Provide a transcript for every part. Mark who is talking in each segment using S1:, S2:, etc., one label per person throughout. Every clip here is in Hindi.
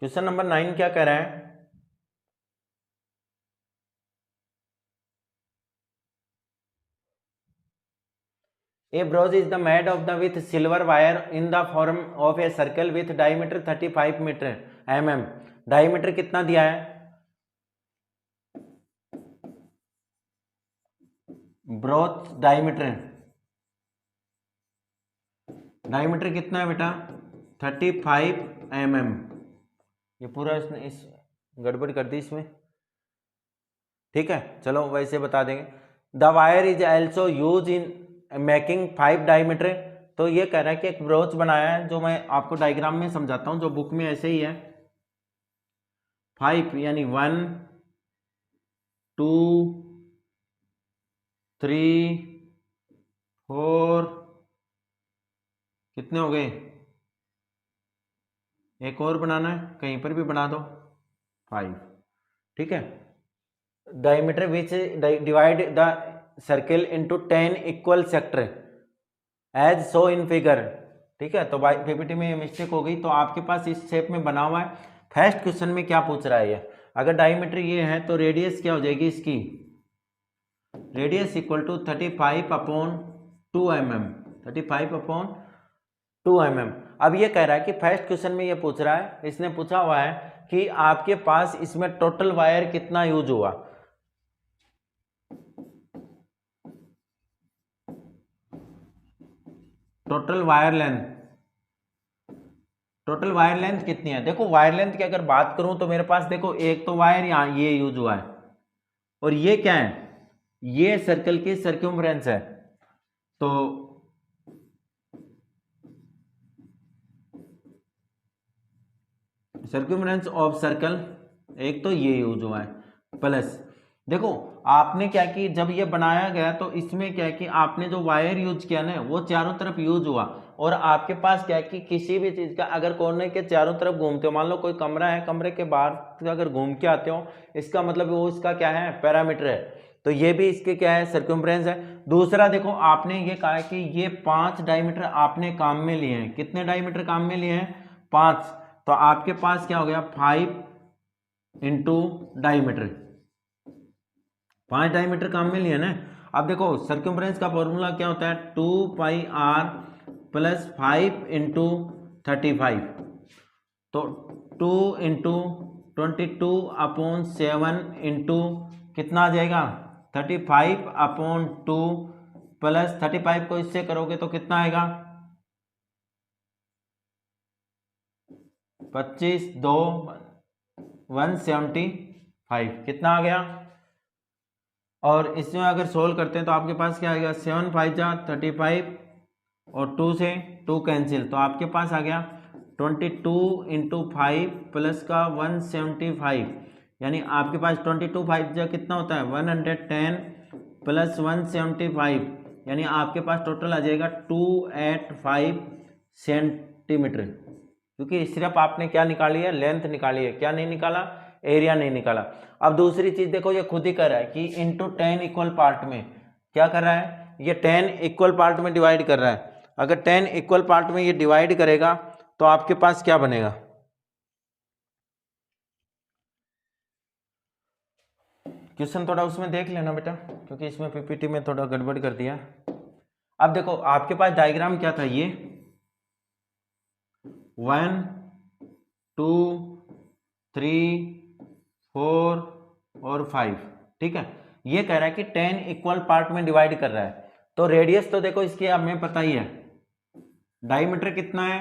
S1: क्वेश्चन नंबर 9 क्या कह रहा है? A broach is the made of the with silver wire in the form of a circle with diameter 35 metre mm. Diameter कितना दिया है? ब्रोच डायमीटर कितना है बेटा? 35 mm. ये पूरा इसने इस गड़बड़ कर दी इसमें, ठीक है। चलो वैसे बता देंगे। The wire is also use in making 5 diameter. तो ये कह रहा है कि एक ब्रोच बनाया है, जो मैं आपको डायग्राम में समझाता हूं, जो बुक में ऐसे ही है। 5 यानी 1 2 3 4, कितने हो गए? एक और बनाना है, कहीं पर भी बना दो, 5, ठीक है। Diameter which divide the circle into 10 equal sector as so in figure, ठीक है। तो पीपीटी में ये मिस्टेक हो गई, तो आपके पास इस शेप में बना हुआ है। फर्स्ट क्वेश्चन में क्या पूछ रहा है ये? अगर डायमीटर ये है तो रेडियस क्या हो जाएगी इसकी? Radius equal to 35/2 mm, 35/2 mm। अब ये कह रहा है कि फर्स्ट क्वेश्चन में ये पूछ रहा है, इसने पूछा हुआ है कि आपके पास इसमें टोटल वायर कितना यूज हुआ। टोटल वायर लेंथ कितनी है? देखो वायर लेंथ की अगर बात करूं तो मेरे पास देखो एक तो वायर यहां ये यूज हुआ है, और ये क्या है? ये सर्कल की सर्क्यूम्फ्रेंस है। तो सर्क्यूम्फ्रेंस ऑफ सर्कल एक तो ये यूज हुआ है, प्लस देखो आपने क्या कि जब ये बनाया गया तो इसमें क्या है कि आपने जो वायर यूज किया ना वो चारों तरफ यूज हुआ, और आपके पास क्या है कि किसी भी चीज का अगर कोने के चारों तरफ घूमते हो, मान लो कोई कमरा है, कमरे के बाहर अगर घूम के आते हो, इसका मतलब वो इसका क्या है? पैरामीटर है। तो ये भी इसके क्या है? सर्क्यूम्फ्रेंस है। दूसरा देखो आपने ये कहा है कि ये 5 डायमीटर आपने काम में लिए हैं। कितने डायमीटर काम में लिए हैं? 5। तो आपके पास क्या हो गया? 5 इंटू डायमीटर, 5 डायमीटर काम में लिया ना। अब देखो सर्कमफ्रेंस का फॉर्मूला क्या होता है? 2πr plus 5 into 35। तो 2 इंटू 22/7 इंटू कितना आ जाएगा? 35/2 प्लस 35 को इससे करोगे तो कितना आएगा? 25 2 175, कितना आ गया? और इसमें अगर सोल्व करते हैं तो आपके पास क्या आएगा? 7 5 जा 35, और 2 से 2 कैंसिल, तो आपके पास आ गया 22 इंटू 5 प्लस का 175, यानी आपके पास 22 5 जा कितना होता है? 110 प्लस 175, यानी आपके पास टोटल आ जाएगा 285 सेंटीमीटर। क्योंकि सिर्फ आपने क्या निकाली है? लेंथ निकाली है, क्या नहीं निकाला? एरिया नहीं निकाला। अब दूसरी चीज देखो, ये खुद ही कर रहा है कि इंटू 10 इक्वल पार्ट में क्या कर रहा है? ये 10 इक्वल पार्ट में डिवाइड कर रहा है। अगर 10 इक्वल पार्ट में ये डिवाइड करेगा तो आपके पास क्या बनेगा? क्वेश्चन थोड़ा उसमें देख लेना बेटा, क्योंकि इसमें पीपीटी में थोड़ा गड़बड़ कर दिया। अब देखो आपके पास डायग्राम क्या था? ये 1 2 3 4 और 5, ठीक है। ये कह रहा है कि 10 इक्वल पार्ट में डिवाइड कर रहा है। तो रेडियस तो देखो इसकी हमें पता ही है। डायमीटर कितना है?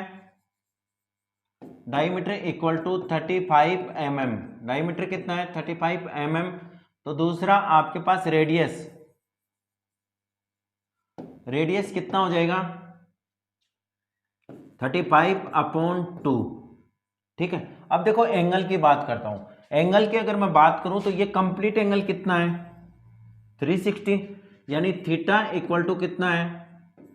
S1: Diameter equal to 35 mm। Diameter कितना है? 35 mm। तो दूसरा आपके पास रेडियस, रेडियस कितना हो जाएगा? 35/2, ठीक है। अब देखो एंगल की बात करता हूं। एंगल की अगर मैं बात करूं तो ये कंप्लीट एंगल कितना है? 360, यानी थीटा इक्वल टू कितना है?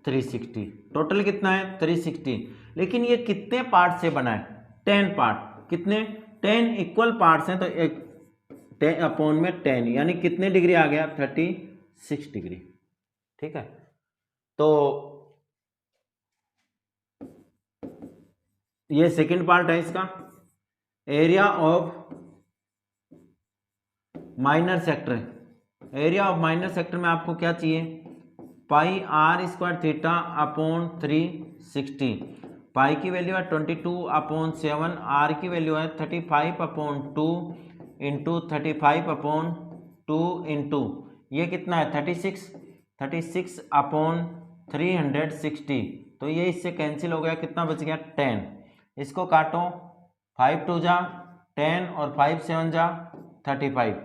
S1: 360। टोटल कितना है? 360। लेकिन ये कितने पार्ट से बना है? 10 पार्ट। कितने? 10 इक्वल पार्ट्स हैं, तो एक 10 अपॉन में 10, यानी कितने डिग्री आ गया? 36 डिग्री, ठीक है। तो ये सेकंड पार्ट है इसका। Area of minor sector, area of minor sector में आपको क्या चाहिए, पाई आर स्क्वायर थीटा अपॉन 360, पाई की वैल्यू है 22/7, आर की वैल्यू है 35/2 इंटू 35/2 इंटू ये कितना है 36/360, तो ये इससे कैंसिल हो गया, कितना बच गया 10, इसको काटो 5 2 जा 10 और 5 7 जा 35,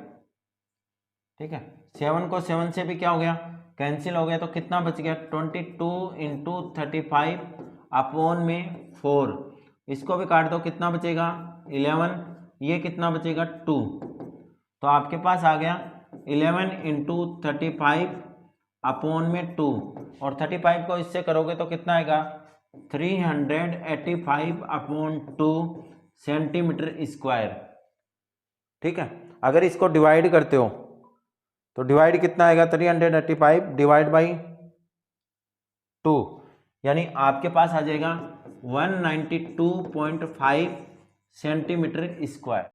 S1: ठीक है, 7 को 7 से भी क्या हो गया कैंसिल हो गया, तो कितना बच गया 22 इंटू 35 अपॉन में 4, इसको भी काट दो कितना बचेगा 11, ये कितना बचेगा 2, तो आपके पास आ गया 11 इंटू 35 अपॉन में 2, और 35 को इससे करोगे तो कितना आएगा 385/2 सेंटीमीटर स्क्वायर, ठीक है। अगर इसको डिवाइड करते हो तो डिवाइड कितना आएगा 385 डिवाइड बाई 2, यानी आपके पास आ जाएगा 192.5 सेंटीमीटर स्क्वायर।